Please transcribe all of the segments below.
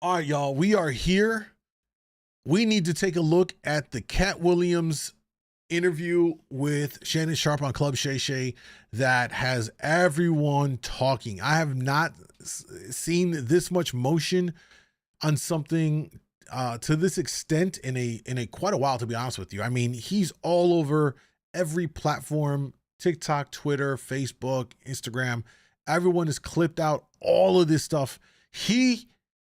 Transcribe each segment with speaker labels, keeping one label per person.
Speaker 1: All right, y'all, we are here. We need to take a look at the Katt Williams interview with Shannon Sharpe on Club Shay Shay that has everyone talking. I have not seen this much motion on something to this extent in a quite a while, to be honest with you. I mean, he's all over every platform, TikTok, Twitter, Facebook, Instagram. Everyone has clipped out all of this stuff. He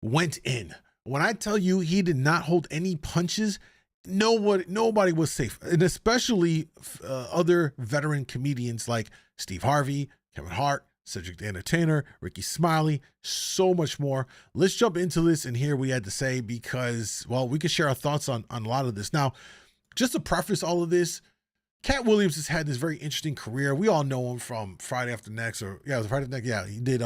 Speaker 1: went in. When I tell you he did not hold any punches, nobody was safe, and especially other veteran comedians like Steve Harvey, Kevin Hart, Cedric the Entertainer, Ricky Smiley, so much more. Let's jump into this and hear what he had to say because, well, we can share our thoughts on a lot of this. Now, just to preface all of this, Katt Williams has had this very interesting career. We all know him from Friday After Next, or yeah, it was Friday After Next. Yeah, he did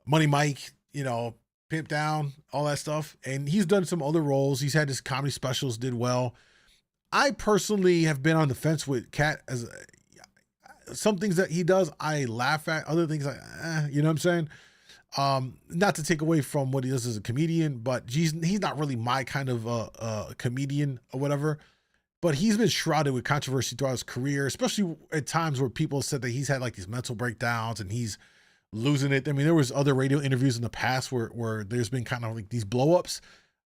Speaker 1: Money Mike, you know, Pimp Down, all that stuff. And he's done some other roles. He's had his comedy specials, did well. I personally have been on the fence with Katt. As some things that he does, I laugh at. Other things, you know what I'm saying? Not to take away from what he does as a comedian, but he's not really my kind of comedian or whatever. But he's been shrouded with controversy throughout his career, especially at times where people said that he's had like these mental breakdowns and he's losing it. I mean, there was other radio interviews in the past where there's been kind of like these blow-ups.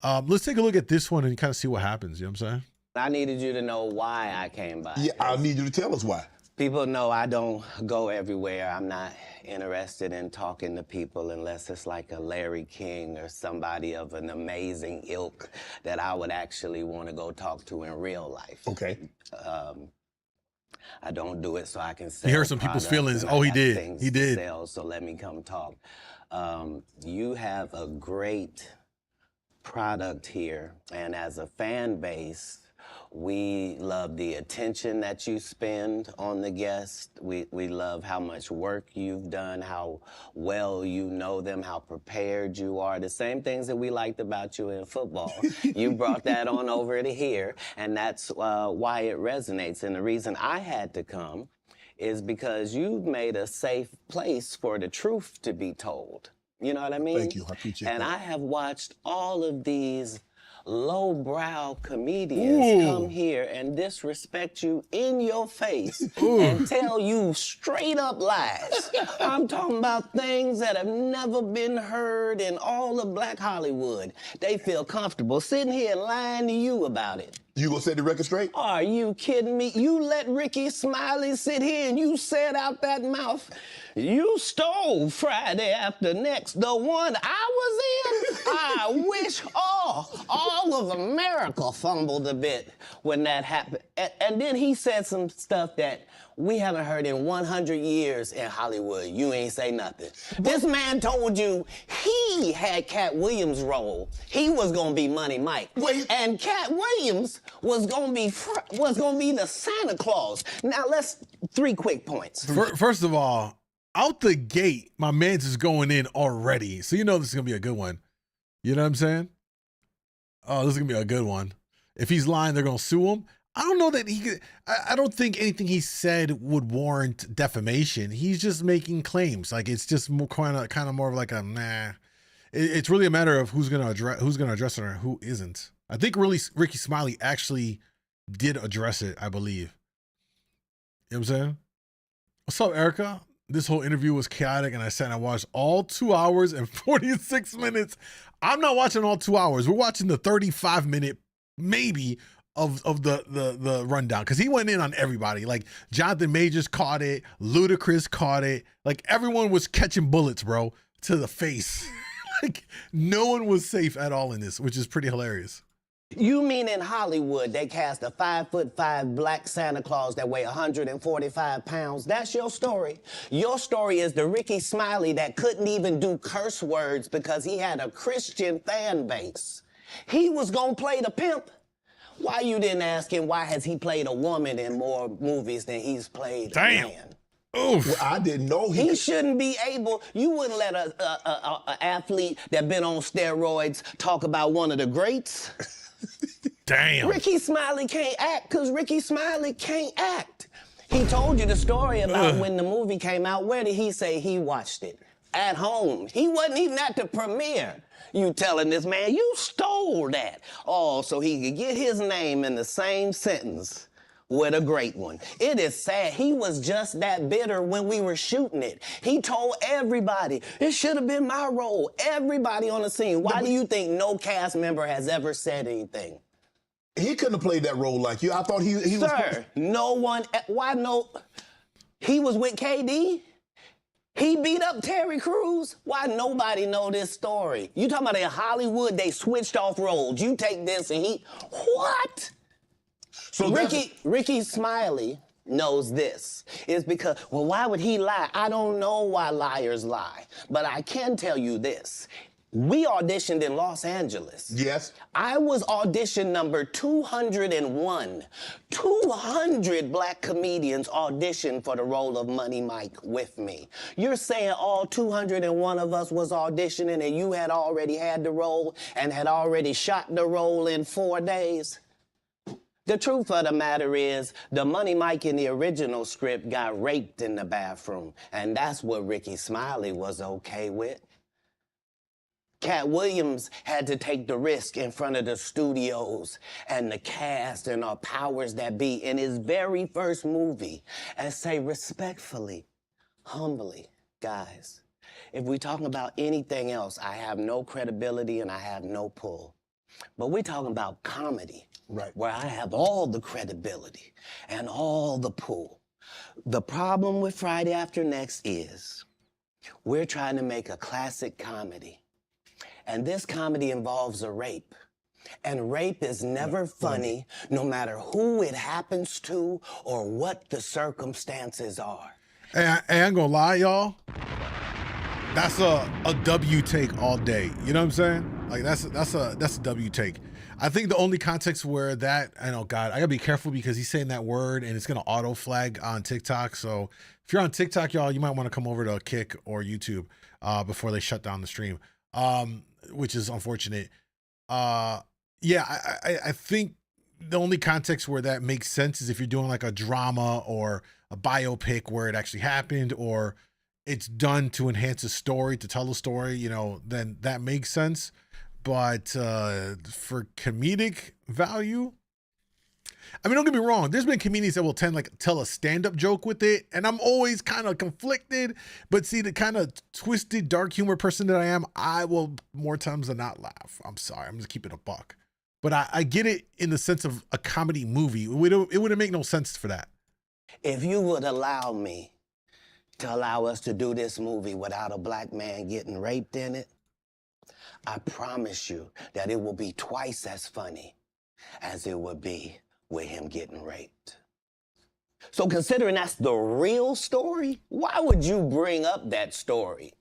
Speaker 1: Let's take a look at this one and kind of see what happens. You know what I'm saying?
Speaker 2: I needed you to know why I came by.
Speaker 3: Yeah, I need you to tell us why.
Speaker 2: People know I don't go everywhere. I'm not interested in talking to people unless it's like a Larry King or somebody of an amazing ilk that I would actually want to go talk to in real life.
Speaker 3: Okay.
Speaker 2: I don't do it so I can sell.
Speaker 1: You heard some people's feelings. Oh, he did. He did.
Speaker 2: Sell, so let me come talk. You have a great product here, and as a fan base, we love the attention that you spend on the guest. We love how much work you've done, how well you know them, how prepared you are. The same things that we liked about you in football. You brought that on over to here, and that's why it resonates. And the reason I had to come is because you've made a safe place for the truth to be told. You know what I mean?
Speaker 3: Thank you. I appreciate that.
Speaker 2: And I have watched all of these lowbrow comedians come here and disrespect you in your face and tell you straight up lies. I'm talking about things that have never been heard in all of Black Hollywood. They feel comfortable sitting here lying to you about it.
Speaker 3: You gonna set the record straight?
Speaker 2: Are you kidding me? You let Ricky Smiley sit here and you said out that mouth, you stole Friday After Next, the one I was in. I wish all of America fumbled a bit when that happened. And then he said some stuff that we haven't heard in 100 years in Hollywood. You ain't say nothing. This man told you he had Katt Williams' role. He was gonna be Money Mike. And Katt Williams was gonna be the Santa Claus. Now three quick points.
Speaker 1: First of all, out the gate, my man's is going in already. So you know this is gonna be a good one. You know what I'm saying? Oh, this is gonna be a good one. If he's lying, they're gonna sue him. I don't know that he could. I don't think anything he said would warrant defamation. He's just making claims. Like it's just more kind of more of like a nah. It's really a matter of who's gonna address it or who isn't. I think really Ricky Smiley actually did address it. I believe. You know what I'm saying? What's up, Erica? This whole interview was chaotic, and I sat and I watched all 2 hours and 46 minutes. I'm not watching all 2 hours. We're watching the 35-minute maybe of the rundown, because he went in on everybody. Like Jonathan Majors caught it, Ludacris caught it. Like everyone was catching bullets, bro, to the face. Like no one was safe at all in this, which is pretty hilarious.
Speaker 2: You mean in Hollywood they cast a 5'5" black Santa Claus that weigh 145 pounds? That's your story. Your story is the Ricky Smiley that couldn't even do curse words because he had a Christian fan base. He was gonna play the pimp. Why you didn't ask him why has he played a woman in more movies than he's played a man?
Speaker 1: Oof.
Speaker 3: Well, I didn't know
Speaker 2: he shouldn't be able. You wouldn't let a athlete that been on steroids talk about one of the greats.
Speaker 1: Damn.
Speaker 2: Ricky Smiley can't act because Ricky Smiley can't act. He told you the story about when the movie came out. Where did he say he watched it? at home. He wasn't even at the premiere. You telling this man, you stole that. Oh, so he could get his name in the same sentence with a great one. It is sad. He was just that bitter when we were shooting it. He told everybody, it should have been my role. Everybody on the scene. Why do you think no cast member has ever said anything?
Speaker 3: He couldn't have played that role like you. I thought he was...
Speaker 2: Sir, no one, why no, he was with KD? He beat up Terry Crews? Why nobody know this story? You talking about in Hollywood, they switched off roles. You take this and he, what? So Ricky Smiley knows this. It's because, well, why would he lie? I don't know why liars lie, but I can tell you this. We auditioned in Los Angeles.
Speaker 3: Yes.
Speaker 2: I was audition number 201. 200 black comedians auditioned for the role of Money Mike with me. You're saying all 201 of us was auditioning and you had already had the role and had already shot the role in 4 days? The truth of the matter is, the Money Mike in the original script got raped in the bathroom, and that's what Ricky Smiley was okay with. Katt Williams had to take the risk in front of the studios and the cast and our powers that be in his very first movie and say respectfully, humbly, guys, if we're talking about anything else, I have no credibility and I have no pull. But we're talking about comedy,
Speaker 3: right,
Speaker 2: where I have all the credibility and all the pull. The problem with Friday After Next is we're trying to make a classic comedy. And this comedy involves a rape. And rape is never funny, no matter who it happens to or what the circumstances are.
Speaker 1: Hey, I ain't gonna lie, y'all. That's a W take all day. You know what I'm saying? Like that's a W take. I think the only context where that, I know, God, I gotta be careful because he's saying that word and it's gonna auto flag on TikTok. So if you're on TikTok, y'all, you might want to come over to Kick or YouTube before they shut down the stream. Which is unfortunate. Yeah, I think the only context where that makes sense is if you're doing like a drama or a biopic where it actually happened or it's done to enhance a story, to tell a story, you know, then that makes sense. But for comedic value, I mean, don't get me wrong. There's been comedians that will tell a stand-up joke with it, and I'm always kind of conflicted. But see, the kind of twisted, dark humor person that I am, I will more times than not laugh. I'm sorry, I'm just keeping it a buck. But I get it in the sense of a comedy movie. It wouldn't make no sense for that.
Speaker 2: If you would allow me to allow us to do this movie without a black man getting raped in it, I promise you that it will be twice as funny as it would be with him getting raped. So considering that's the real story, why would you bring up that story?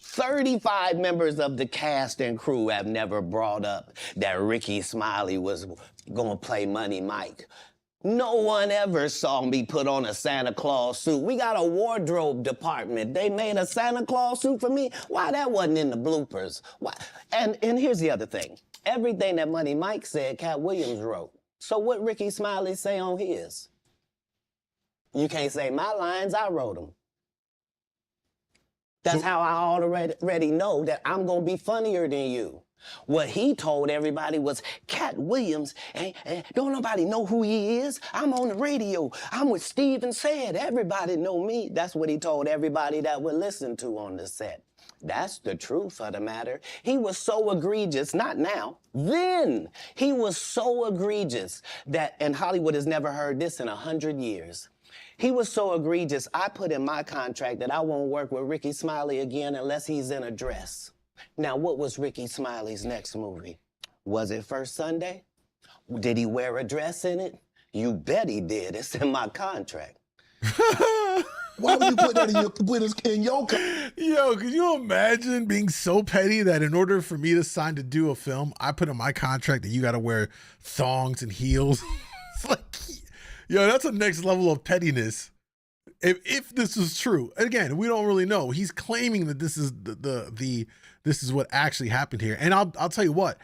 Speaker 2: 35 members of the cast and crew have never brought up that Ricky Smiley was gonna play Money Mike. No one ever saw me put on a Santa Claus suit. We got a wardrobe department. They made a Santa Claus suit for me. Why that wasn't in the bloopers? Why? And here's the other thing. Everything that Money Mike said, Katt Williams wrote. So what Ricky Smiley say on his? You can't say my lines, I wrote them. That's how I already know that I'm gonna be funnier than you. What he told everybody was, Katt Williams, don't nobody know who he is. I'm on the radio. I'm with Steve and Said. Everybody know me. That's what he told everybody that would listen to on the set. That's the truth of the matter. He was so egregious, not now, then. He was so egregious that, and Hollywood has never heard this in 100 years. He was so egregious, I put in my contract that I won't work with Ricky Smiley again unless he's in a dress. Now, what was Ricky Smiley's next movie? Was it First Sunday? Did he wear a dress in it? You bet he did. It's in my contract.
Speaker 3: Why would you put that in your contract?
Speaker 1: Yo, could you imagine being so petty that in order for me to sign to do a film, I put in my contract that you got to wear thongs and heels? It's like, yo, that's a next level of pettiness. If this is true, again, we don't really know. He's claiming that this is this is what actually happened here. And I'll tell you what,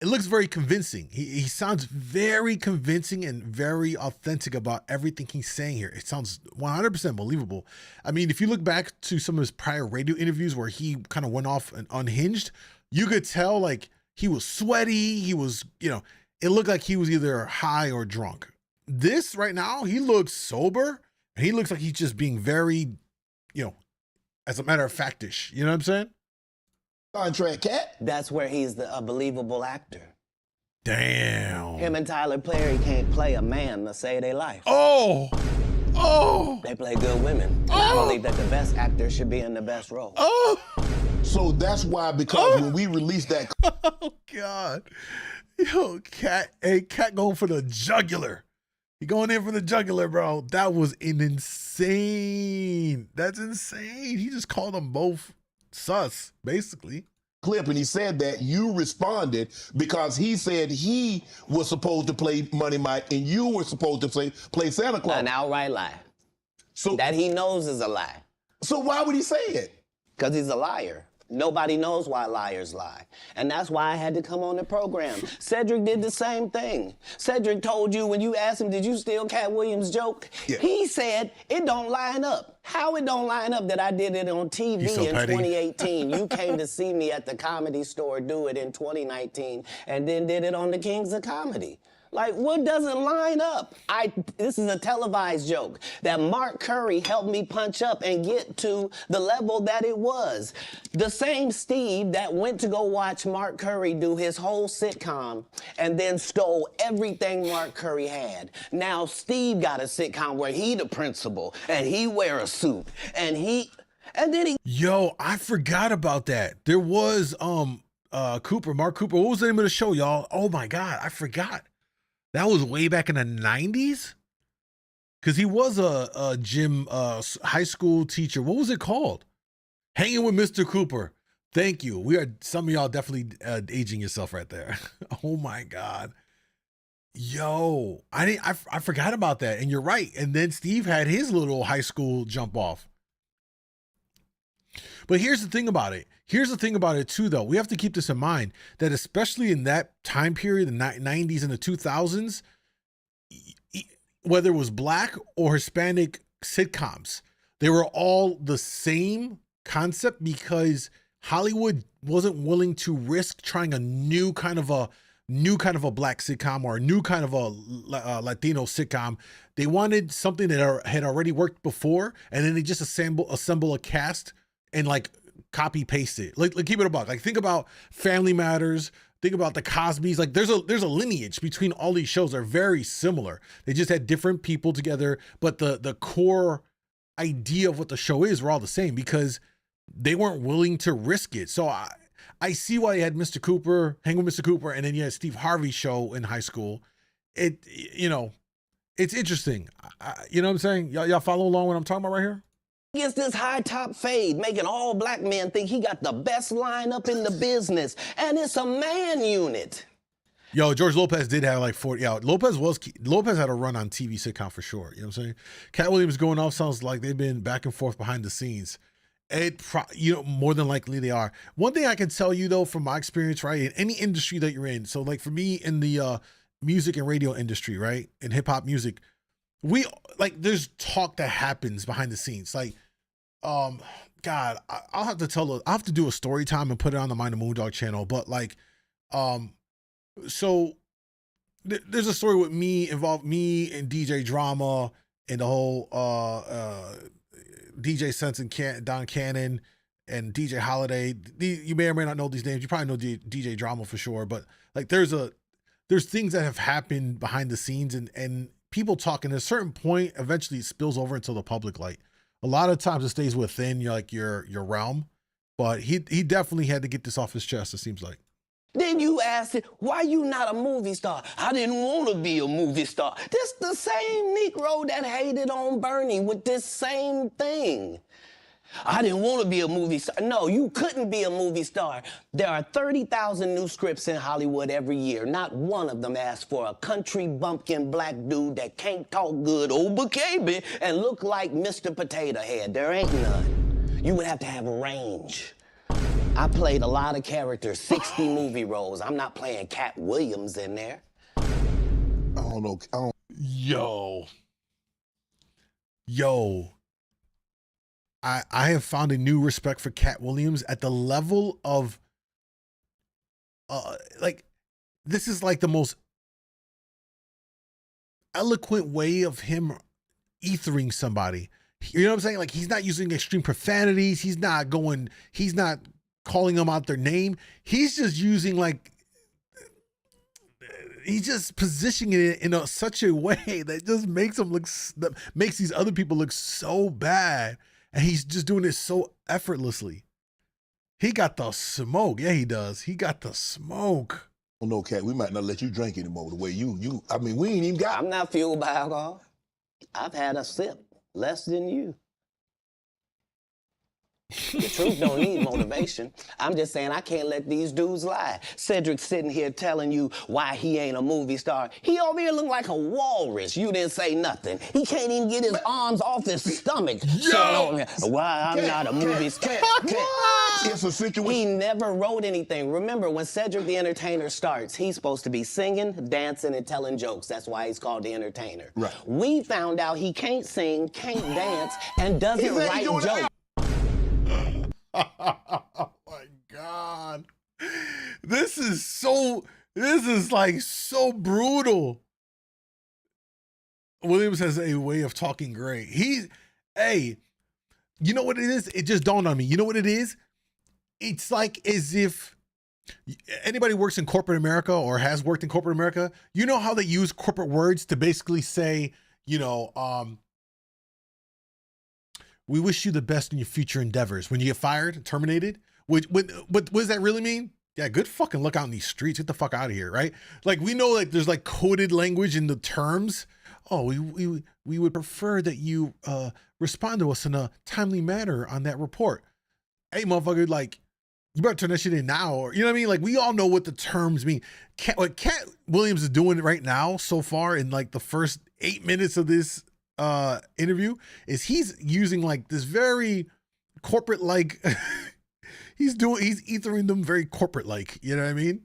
Speaker 1: it looks very convincing. He sounds very convincing and very authentic about everything he's saying here. It sounds 100% believable. I mean, if you look back to some of his prior radio interviews where he kind of went off and unhinged, you could tell like he was sweaty. He was, you know, it looked like he was either high or drunk. This right now, he looks sober and he looks like he's just being very, you know, as a matter of factish. You know what I'm saying?
Speaker 3: Contract, Katt.
Speaker 2: That's where he's a believable actor.
Speaker 1: Damn.
Speaker 2: Him and Tyler Perry can't play a man to save their life.
Speaker 1: Oh.
Speaker 2: They play good women. I believe that the best actor should be in the best role.
Speaker 3: So that's why, because when we released that.
Speaker 1: Oh, God. Yo, Katt. Hey, Katt going for the jugular. He going in for the jugular, bro. That was insane. That's insane. He just called them both sus, basically.
Speaker 3: Clip, and he said that you responded because he said he was supposed to play Money Mike and you were supposed to play Santa Claus.
Speaker 2: An outright lie.
Speaker 3: So
Speaker 2: that he knows is a lie.
Speaker 3: So why would he say it?
Speaker 2: Because he's a liar. Nobody knows why liars lie. And that's why I had to come on the program. Cedric did the same thing. Cedric told you when you asked him, did you steal Katt Williams' joke? Yeah. He said, it don't line up. How it don't line up that I did it on TV in 2018. You came to see me at the Comedy Store do it in 2019 and then did it on the Kings of Comedy. Like, what doesn't line up? This is a televised joke that Mark Curry helped me punch up and get to the level that it was. The same Steve that went to go watch Mark Curry do his whole sitcom and then stole everything Mark Curry had. Now Steve got a sitcom where he the principal and he wear a suit and then he.
Speaker 1: Yo, I forgot about that. There was Mark Cooper. What was the name of the show, y'all? Oh my God, I forgot. That was way back in the 90s? Because he was a gym, high school teacher. What was it called? Hanging with Mr. Cooper. Thank you. Some of y'all definitely aging yourself right there. Oh my God. Yo, I forgot about that. And you're right. And then Steve had his little high school jump off. But here's the thing about it. Here's the thing about it too, though. We have to keep this in mind that especially in that time period, the 90s and the 2000s, whether it was Black or Hispanic sitcoms, they were all the same concept because Hollywood wasn't willing to risk trying a new kind of a Black sitcom or a new kind of a Latino sitcom. They wanted something that had already worked before, and then they just assemble a cast and like copy paste it. Like keep it a buck. Like think about Family Matters. Think about the Cosbys. Like there's a lineage between all these shows. They're very similar. They just had different people together, but the core idea of what the show is were all the same because they weren't willing to risk it. So I see why you had Mr. Cooper, Hang with Mr. Cooper, and then you had Steve Harvey's show in high school. It's interesting. You know what I'm saying? Y'all follow along what I'm talking about right here?
Speaker 2: Gets this high top fade, making all black men think he got the best lineup in the business, and it's a man unit.
Speaker 1: Yo, George Lopez did have like 40. Yeah, Lopez had a run on TV sitcom for sure. You know what I'm saying? Katt Williams going off sounds like they've been back and forth behind the scenes. More than likely they are. One thing I can tell you though, from my experience, right, in any industry that you're in. So like for me in the music and radio industry, right, in hip hop music, there's talk that happens behind the scenes. Like, God, I'll have to do a story time and put it on the Mind the MoonDawg channel. But like, so there's a story with me and DJ Drama and the whole DJ Sense and Don Cannon and DJ Holiday. You may or may not know these names. You probably know DJ Drama for sure. But like, there's things that have happened behind the scenes and people talking. At a certain point, eventually it spills over into the public light. A lot of times it stays within your realm, but he definitely had to get this off his chest, it seems like.
Speaker 2: Then you asked it, why you not a movie star? I didn't want to be a movie star. This the same Negro that hated on Bernie with this same thing. I didn't want to be a movie star. No, you couldn't be a movie star. There are 30,000 new scripts in Hollywood every year. Not one of them asks for a country bumpkin black dude that can't talk good old baby and look like Mr. Potato Head. There ain't none. You would have to have range. I played a lot of characters, 60 movie roles. I'm not playing Katt Williams in there.
Speaker 3: I don't know.
Speaker 1: Yo. I have found a new respect for Katt Williams at the level of like, this is like the most eloquent way of him ethering somebody. You know what I'm saying? Like, he's not using extreme profanities. He's not calling them out their name. He's just using like, he's just positioning it in such a way that just makes him look, that makes these other people look so bad. And he's just doing it so effortlessly. He got the smoke. Yeah, he does. He got the smoke.
Speaker 3: Oh, no, Katt, we might not let you drink anymore the way I mean, we ain't even got.
Speaker 2: I'm not fueled by alcohol. I've had a sip, less than you. The truth don't need motivation. I'm just saying I can't let these dudes lie. Cedric sitting here telling you why he ain't a movie star. He over here look like a walrus. You didn't say nothing. He can't even get his arms off his stomach.
Speaker 1: Yo!
Speaker 2: Why I'm not a movie star.
Speaker 3: It's a situation.
Speaker 2: He never wrote anything. Remember, when Cedric the Entertainer starts, he's supposed to be singing, dancing, and telling jokes. That's why he's called the Entertainer.
Speaker 3: Right.
Speaker 2: We found out he can't sing, can't dance, and doesn't write jokes.
Speaker 1: Oh my God. This is like so brutal. Williams has a way of talking great. Hey, you know what it is? It just dawned on me. You know what it is? It's like as if anybody works in corporate America or has worked in corporate America, you know how they use corporate words to basically say, you know, we wish you the best in your future endeavors. When you get fired, terminated, what does that really mean? Yeah, good fucking luck out in these streets. Get the fuck out of here, right? Like, we know, like, there's like coded language in the terms. Oh, we would prefer that you respond to us in a timely manner on that report. Hey, motherfucker, like, you better turn that shit in now, or you know what I mean? Like, we all know what the terms mean. What Katt Williams is doing right now, so far in like the first 8 minutes of this interview, is he's using like this very corporate like he's ethering them very corporate like, you know what I mean?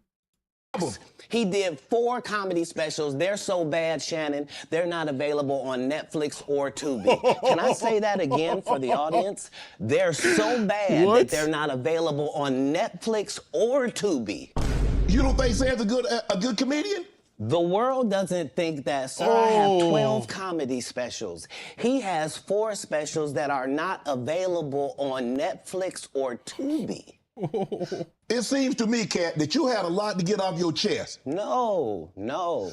Speaker 2: He did 4 comedy specials. They're so bad, Shannon, they're not available on Netflix or Tubi. Can I say that again for the audience? They're so bad that they're not available on Netflix or Tubi.
Speaker 3: You don't think Sam's a good comedian?
Speaker 2: The world doesn't think that, sir. I have 12 comedy specials. He has 4 specials that are not available on Netflix or Tubi.
Speaker 3: It seems to me, Katt, that you had a lot to get off your chest.
Speaker 2: No.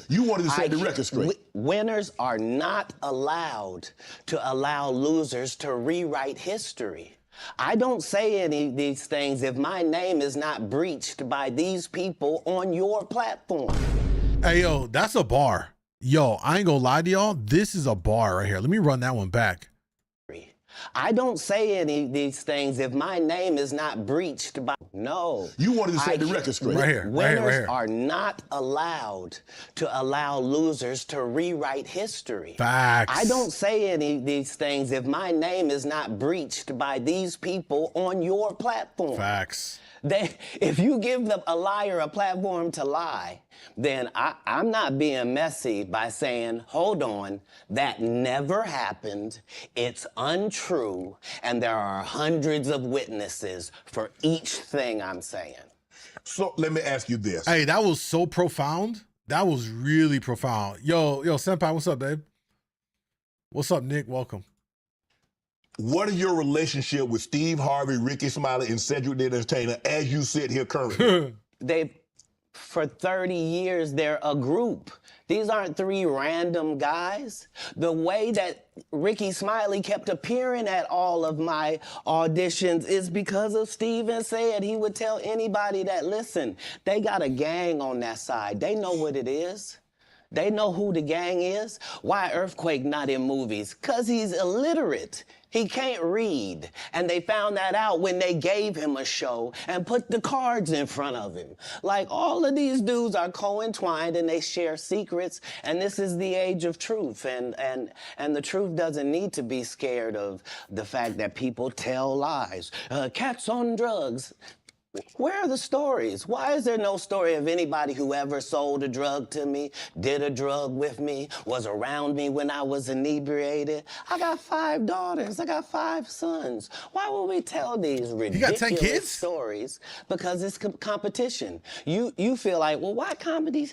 Speaker 3: You wanted to set the record straight.
Speaker 2: Winners are not allowed to allow losers to rewrite history. I don't say any of these things if my name is not breached by these people on your platform.
Speaker 1: Hey, yo, that's a bar. Yo, I ain't gonna lie to y'all. This is a bar right here. Let me run that one back.
Speaker 2: I don't say any of these things if my name is not breached by... No.
Speaker 3: You wanted to set the record straight.
Speaker 1: Right here.
Speaker 2: Winners are not allowed to allow losers to rewrite history.
Speaker 1: Facts.
Speaker 2: I don't say any of these things if my name is not breached by these people on your platform.
Speaker 1: Facts.
Speaker 2: If you give a liar a platform to lie, then I'm not being messy by saying, hold on, that never happened, it's untrue, and there are hundreds of witnesses for each thing I'm saying.
Speaker 3: So let me ask you this.
Speaker 1: Hey, that was so profound. That was really profound. Yo, Senpai, what's up, babe? What's up, Nick? Welcome.
Speaker 3: What is your relationship with Steve Harvey, Ricky Smiley, and Cedric the Entertainer as you sit here currently?
Speaker 2: For 30 years, they're a group. These aren't 3 random guys. The way that Ricky Smiley kept appearing at all of my auditions is because of Steven said he would tell anybody that, listen, they got a gang on that side. They know what it is. They know who the gang is. Why Earthquake not in movies? 'Cause he's illiterate. He can't read. And they found that out when they gave him a show and put the cards in front of him. Like, all of these dudes are co-entwined and they share secrets, and this is the age of truth. And the truth doesn't need to be scared of the fact that people tell lies. Katt's on drugs. Where are the stories? Why is there no story of anybody who ever sold a drug to me, did a drug with me, was around me when I was inebriated? I got 5 daughters. I got 5 sons. Why would we tell these
Speaker 1: You got 10
Speaker 2: ridiculous
Speaker 1: kids?
Speaker 2: stories? Because it's competition. You feel like, well, why comedy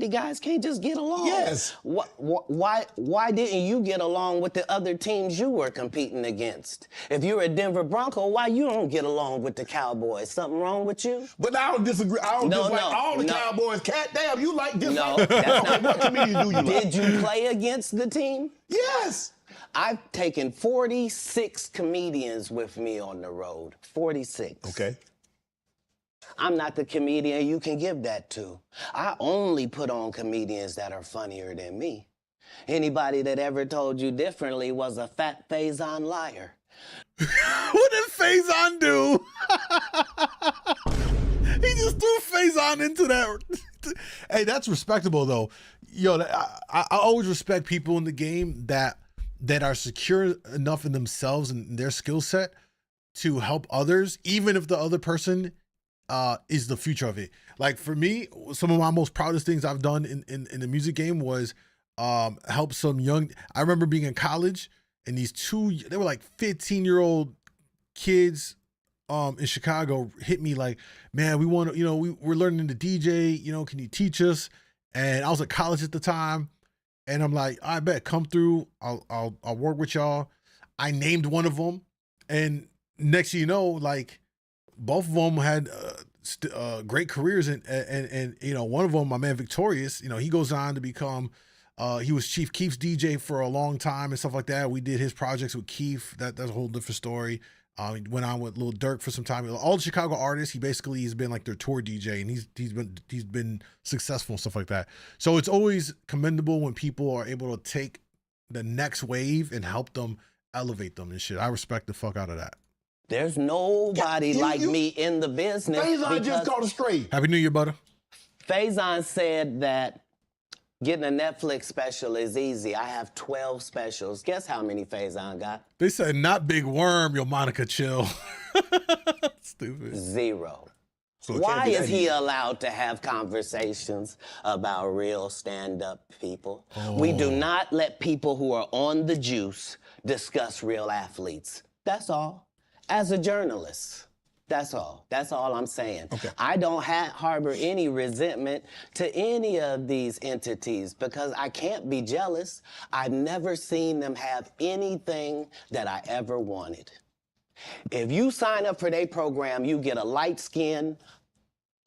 Speaker 2: guys can't just get along?
Speaker 3: Yes.
Speaker 2: Why didn't you get along with the other teams you were competing against? If you're a Denver Bronco, why you don't get along with the Cowboys? Something wrong with you?
Speaker 3: But I don't disagree. I don't dislike all the Cowboys. Katt, damn, you like this?
Speaker 2: No,
Speaker 3: like,
Speaker 2: that's not
Speaker 3: what comedian do you like?
Speaker 2: Did you play against the team?
Speaker 3: Yes.
Speaker 2: I've taken 46 comedians with me on the road. 46.
Speaker 3: Okay.
Speaker 2: I'm not the comedian you can give that to. I only put on comedians that are funnier than me. Anybody that ever told you differently was a fat Faison liar.
Speaker 1: What did Faison do? He just threw Faison into that. Hey, that's respectable though. Yo, I always respect people in the game that are secure enough in themselves and their skill set to help others, even if the other person is the future of it. Like for me, some of my most proudest things I've done in the music game was help some young. I remember being in college and these they were like 15-year-old kids in Chicago hit me like, man, we want to, we're learning to DJ, can you teach us? And I was at college at the time and I'm like, I bet, come through. I'll work with y'all. I named one of them and next thing you know, like both of them had great careers and one of them, my man Victorious, he goes on to become he was Chief Keef's DJ for a long time and stuff like that. We did his projects with Keef. That's a whole different story. He went on with Lil Durk for some time. All the Chicago artists, he's been like their tour DJ, and he's been successful and stuff like that. So it's always commendable when people are able to take the next wave and help them elevate them and shit. I respect the fuck out of that.
Speaker 2: There's nobody like me in the business.
Speaker 3: Faison just caught a straight.
Speaker 1: Happy New Year, butter.
Speaker 2: Faison said that getting a Netflix special is easy. I have 12 specials. Guess how many Faison got?
Speaker 1: They said not Big Worm, yo Monica, chill. Stupid.
Speaker 2: 0.
Speaker 3: So
Speaker 2: Why is he allowed to have conversations about real stand-up people? We do not let people who are on the juice discuss real athletes. That's all. As a journalist. That's all. That's all I'm saying.
Speaker 1: Okay.
Speaker 2: I don't harbor any resentment to any of these entities because I can't be jealous. I've never seen them have anything that I ever wanted. If you sign up for their program, you get a light-skinned,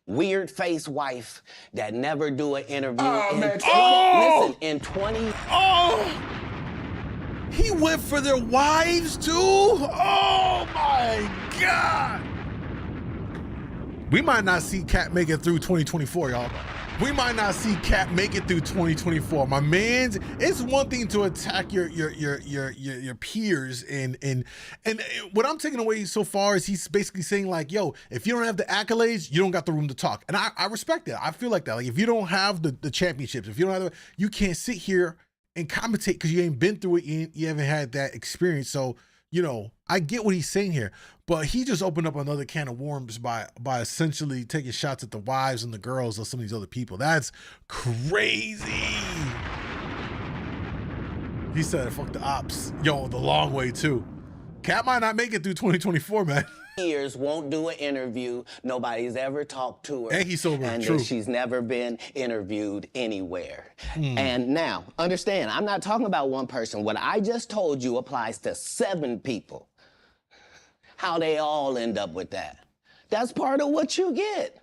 Speaker 2: weird-faced wife that never do an interview. Listen, in 20...
Speaker 1: Oh! He went for their wives too? Oh my God! We might not see Katt make it through 2024, y'all. We might not see Katt make it through 2024. My man's, it's one thing to attack your peers and what I'm taking away so far is he's basically saying like, yo, if you don't have the accolades, you don't got the room to talk. And I respect that. I feel like that. Like if you don't have the championships, if you don't have you can't sit here and commentate because you ain't been through it. You haven't had that experience. So, I get what he's saying here, but he just opened up another can of worms by essentially taking shots at the wives and the girls of some of these other people. That's crazy. He said, fuck the ops. Yo, the long way too. Katt might not make it through 2024, man.
Speaker 2: Years won't do an interview. Nobody's ever talked to her.
Speaker 1: And he's sober.
Speaker 2: And
Speaker 1: True.
Speaker 2: she's never been interviewed anywhere. And now, understand, I'm not talking about one person. What I just told you applies to 7 people. How they all end up with that. That's part of what you get.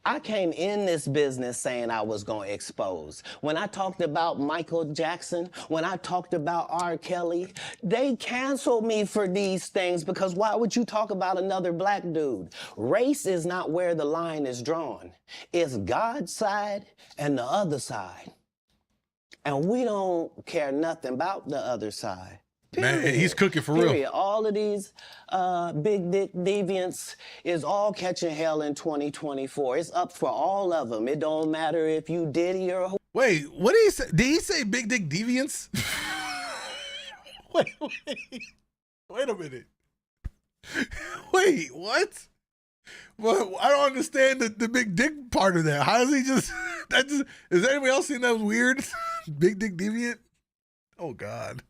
Speaker 2: I came in this business saying I was going to expose. When I talked about Michael Jackson, when I talked about R. Kelly, they canceled me for these things because why would you talk about another black dude? Race is not where the line is drawn. It's God's side and the other side. And we don't care nothing about the other side. Period.
Speaker 1: Man, he's cooking for
Speaker 2: Period.
Speaker 1: real.
Speaker 2: All of these big dick deviants is all catching hell in 2024. It's up for all of them. It don't matter if you Diddy or...
Speaker 1: Wait, what did he say? Did he say big dick deviants? Wait a minute. Wait, what? Well, I don't understand the big dick part of that. How does he just? That just is anybody else seen that was weird? Big dick deviant. Oh God.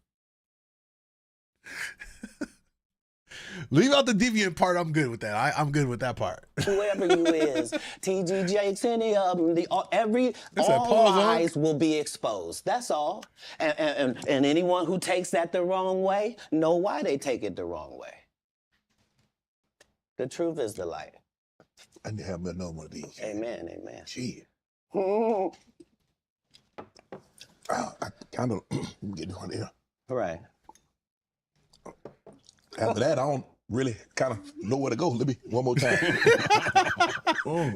Speaker 1: Leave out the deviant part. I'm good with that. I'm good with that part.
Speaker 2: Whoever you is, TG Jakes, any of them, all
Speaker 1: pause
Speaker 2: lies will be exposed. That's all. And anyone who takes that the wrong way, know why they take it the wrong way. The truth is the light.
Speaker 3: I need to have another one of these.
Speaker 2: Amen, amen.
Speaker 3: Gee.
Speaker 2: Mhm.
Speaker 3: I kind of get one here.
Speaker 2: Right.
Speaker 3: After that, I don't really kind of know where to go. Let me one more time.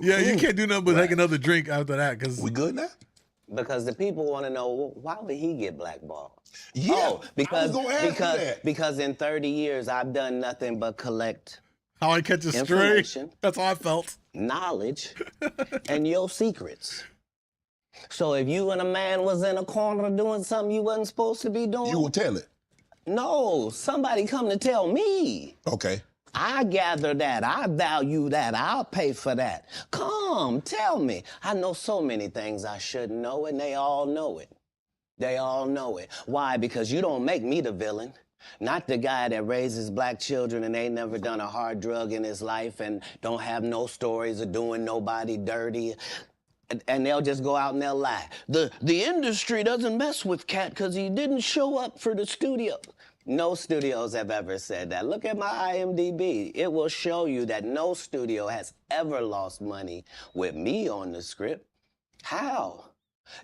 Speaker 1: Yeah, you can't do nothing but take another drink after that. Cause
Speaker 3: We good now?
Speaker 2: Because the people want to know, well, why would he get blackballed?
Speaker 3: Yeah.
Speaker 2: Oh,
Speaker 3: I was gonna ask you that.
Speaker 2: because in 30 years, I've done nothing but collect
Speaker 1: how I catch a stray.
Speaker 2: information,
Speaker 1: That's how I felt.
Speaker 2: knowledge, and your secrets. So if you and a man was in a corner doing something you wasn't supposed to be doing,
Speaker 3: You will tell it.
Speaker 2: no, somebody come to tell me.
Speaker 3: Okay.
Speaker 2: I gather that. I value that. I'll pay for that. Come, tell me. I know so many things I shouldn't know, and they all know it. They all know it. Why? Because you don't make me the villain. Not the guy that raises black children and ain't never done a hard drug in his life and don't have no stories of doing nobody dirty. And they'll just go out and they'll lie. The industry doesn't mess with Katt because he didn't show up for the studio. No studios have ever said that. Look at my IMDb. It will show you that no studio has ever lost money with me on the script. How?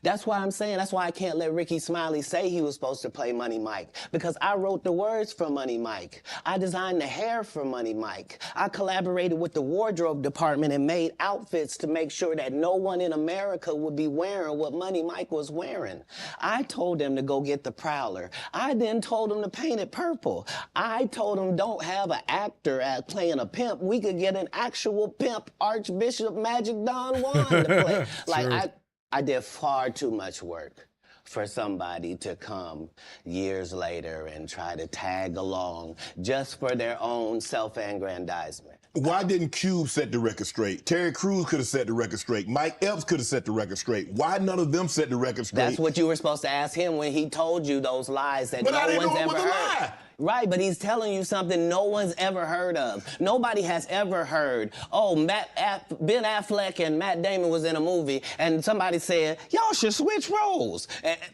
Speaker 2: That's why I'm saying, that's why I can't let Ricky Smiley say he was supposed to play Money Mike, because I wrote the words for Money Mike. I designed the hair for Money Mike. I collaborated with the wardrobe department and made outfits to make sure that no one in America would be wearing what Money Mike was wearing. I told them to go get the Prowler. I then told them to paint it purple. I told them don't have an actor playing a pimp. We could get an actual pimp, Archbishop Magic Don Juan to play. Like, I did far too much work for somebody to come years later and try to tag along just for their own self-aggrandizement.
Speaker 3: Why didn't Cube set the record straight? Terry Crews could have set the record straight. Mike Epps could have set the record straight. Why none of them set the record straight?
Speaker 2: That's what you were supposed to ask him when he told you those lies that no one's ever heard. Right, but he's telling you something no one's ever heard of. Nobody has ever heard, oh, Ben Affleck and Matt Damon was in a movie, and somebody said, y'all should switch roles.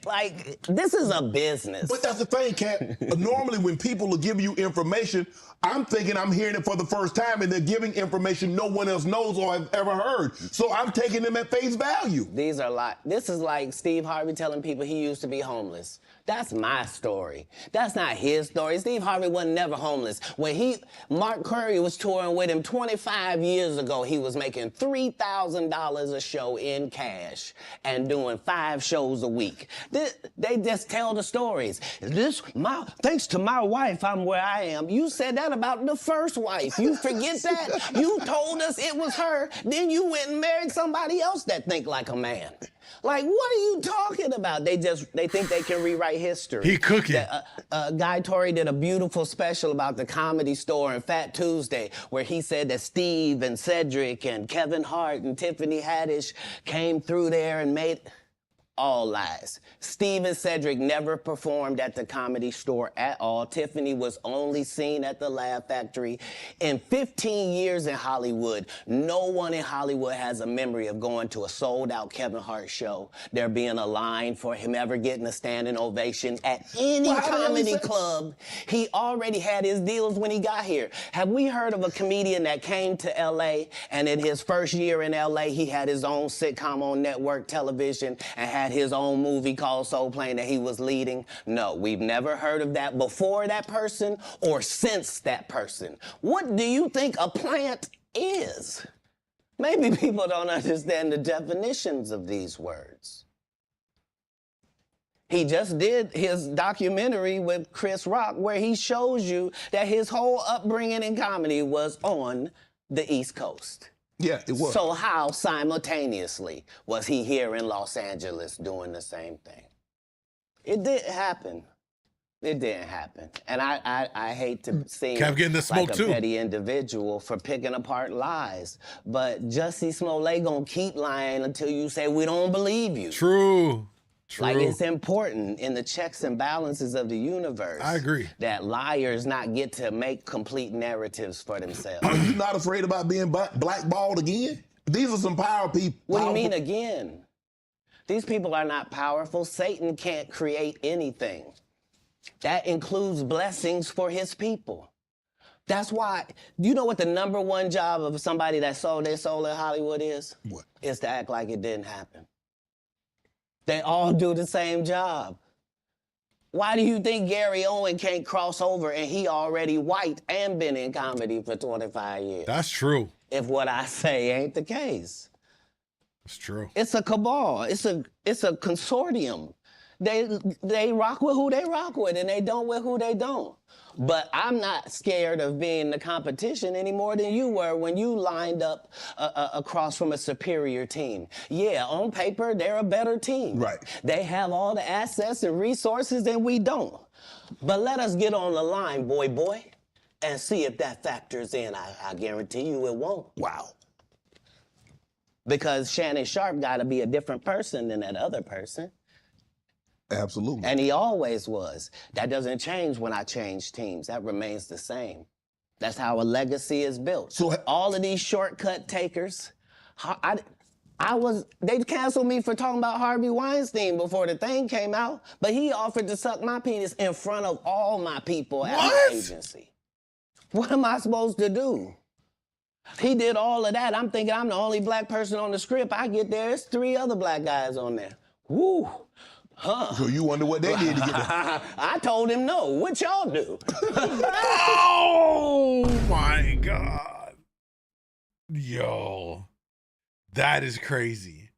Speaker 2: Like, this is a business.
Speaker 3: But that's the thing, Katt. Normally, when people will give you information, I'm thinking I'm hearing it for the first time, and they're giving information no one else knows or has ever heard. So I'm taking them at face value.
Speaker 2: These are like, this is like Steve Harvey telling people he used to be homeless. That's my story. That's not his story. Steve Harvey wasn't never homeless. When Mark Curry was touring with him 25 years ago, he was making $3,000 a show in cash and doing 5 shows a week. They just tell the stories. Thanks to my wife, I'm where I am. You said that about the first wife. You forget that? You told us it was her. Then you went and married somebody else that think like a man. Like, what are you talking about? They think they can rewrite history.
Speaker 1: He cooking.
Speaker 2: Guy Torrey did a beautiful special about the Comedy Store and Fat Tuesday, where he said that Steve and Cedric and Kevin Hart and Tiffany Haddish came through there and made... All lies. Steve and Cedric never performed at the Comedy Store at all. Tiffany was only seen at the Laugh Factory. In 15 years in Hollywood, no one in Hollywood has a memory of going to a sold-out Kevin Hart show, there being a line for him ever getting a standing ovation at any comedy club. He already had his deals when he got here. Have we heard of a comedian that came to L.A. and in his first year in L.A. he had his own sitcom on network television and had his own movie called Soul Plane that he was leading? No, we've never heard of that before that person or since that person. What do you think a plant is? Maybe people don't understand the definitions of these words. He just did his documentary with Chris Rock where he shows you that his whole upbringing in comedy was on the East Coast.
Speaker 3: Yeah, it was.
Speaker 2: So how simultaneously was he here in Los Angeles doing the same thing? It did happen. It didn't happen. And I hate to seem
Speaker 1: Kept getting the smoke
Speaker 2: like a
Speaker 1: too.
Speaker 2: petty individual for picking apart lies. But Jussie Smollett gonna keep lying until you say we don't believe you.
Speaker 1: True. True.
Speaker 2: Like, it's important in the checks and balances of the universe.
Speaker 1: I agree.
Speaker 2: That liars not get to make complete narratives for themselves.
Speaker 3: Are you not afraid about being blackballed again? These are some power people.
Speaker 2: What do you mean again? These people are not powerful. Satan can't create anything. That includes blessings for his people. That's why, you know what the #1 job of somebody that sold their soul in Hollywood is?
Speaker 3: What?
Speaker 2: Is to act like it didn't happen. They all do the same job. Why do you think Gary Owen can't cross over and he already white and been in comedy for 25 years?
Speaker 1: That's true.
Speaker 2: If what I say ain't the case.
Speaker 1: That's true.
Speaker 2: It's a cabal. It's a consortium. They rock with who they rock with and they don't with who they don't. But I'm not scared of being the competition any more than you were when you lined up across from a superior team. Yeah, on paper, they're a better team.
Speaker 3: Right.
Speaker 2: They have all the assets and resources and we don't. But let us get on the line, boy, and see if that factors in. I guarantee you it won't.
Speaker 3: Wow.
Speaker 2: Because Shannon Sharp got to be a different person than that other person.
Speaker 3: Absolutely.
Speaker 2: And he always was. That doesn't change when I change teams. That remains the same. That's how a legacy is built.
Speaker 3: So
Speaker 2: all of these shortcut takers, they canceled me for talking about Harvey Weinstein before the thing came out, but he offered to suck my penis in front of all my people at my agency. What am I supposed to do? He did all of that. I'm thinking I'm the only black person on the script. I get there, there's 3 other black guys on there. Woo. Huh.
Speaker 3: So you wonder what they did to get there.
Speaker 2: I told him no. What y'all do?
Speaker 1: Oh my God. Yo. That is crazy.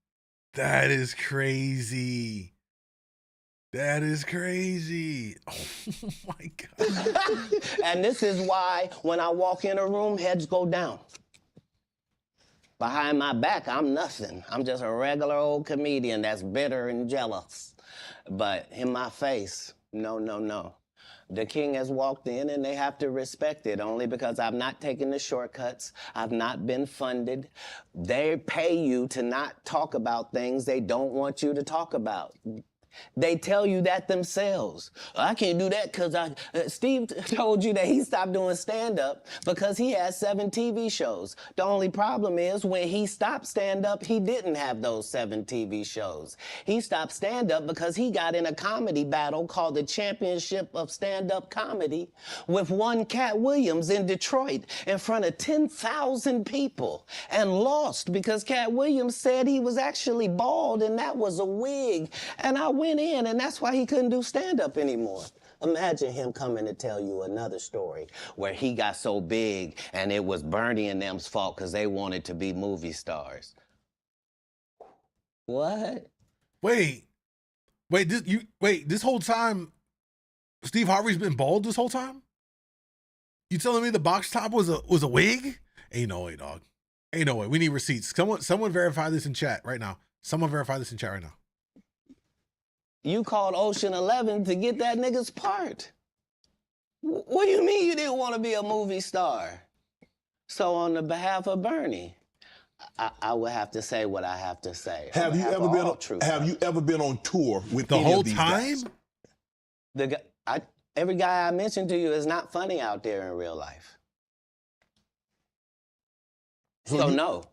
Speaker 1: That is crazy. That is crazy. Oh my God.
Speaker 2: And this is why when I walk in a room, heads go down. Behind my back, I'm nothing. I'm just a regular old comedian that's bitter and jealous. But in my face, no. The king has walked in and they have to respect it only because I've not taken the shortcuts. I've not been funded. They pay you to not talk about things they don't want you to talk about. They tell you that themselves. I can't do that because Steve told you that he stopped doing stand-up because he had 7 TV shows. The only problem is when he stopped stand-up, he didn't have those 7 TV shows. He stopped stand-up because he got in a comedy battle called the Championship of Stand-Up Comedy with one Katt Williams in Detroit in front of 10,000 people and lost because Katt Williams said he was actually bald and that was a wig. And I went in, and that's why he couldn't do stand-up anymore. Imagine him coming to tell you another story where he got so big and it was Bernie and them's fault because they wanted to be movie stars. What?
Speaker 1: Wait, this whole time, Steve Harvey's been bald this whole time? You telling me the box top was a wig? Ain't no way, dog. Ain't no way. We need receipts. Someone verify this in chat right now. Someone verify this in chat right now.
Speaker 2: You called Ocean 11 to get that nigga's part. What do you mean you didn't want to be a movie star? So on the behalf of Bernie, I would have to say what I have to say.
Speaker 3: Have you ever been on tour with
Speaker 1: the
Speaker 3: any
Speaker 1: whole
Speaker 3: of these
Speaker 1: time?
Speaker 3: guys?
Speaker 2: Every guy I mentioned to you is not funny out there in real life. So no.